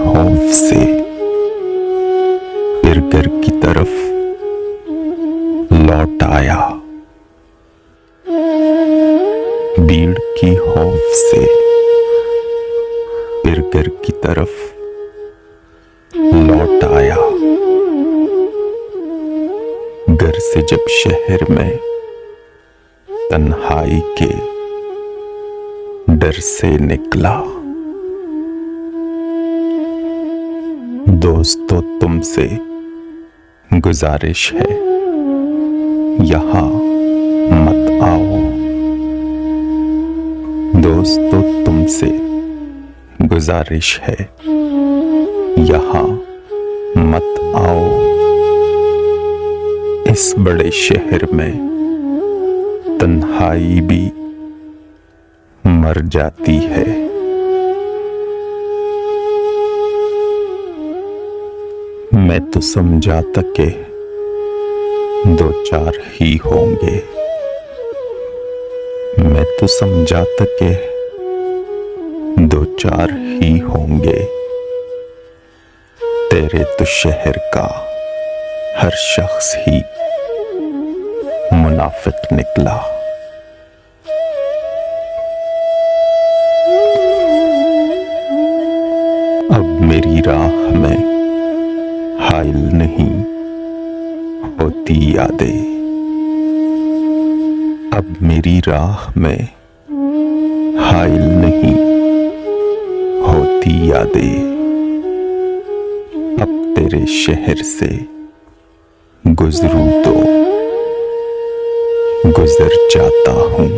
खौफ से फिर घर की तरफ लौट आया। भीड़ की खौफ से फिर घर की तरफ लौट आया। घर से जब शहर में तन्हाई के डर से निकला। दोस्तों तुमसे गुजारिश है यहां मत आओ। दोस्तों तुमसे गुजारिश है यहां मत आओ। इस बड़े शहर में तन्हाई भी मर जाती है। मैं तो समझा था कि दो चार ही होंगे। मैं तो समझा था कि दो चार ही होंगे। तेरे तो शहर का हर शख्स ही मुनाफिक निकला। अब मेरी राह में हाइल नहीं होती यादें। अब मेरी राह में हाइल नहीं होती यादें। अब तेरे शहर से गुजरूं तो गुजर जाता हूं।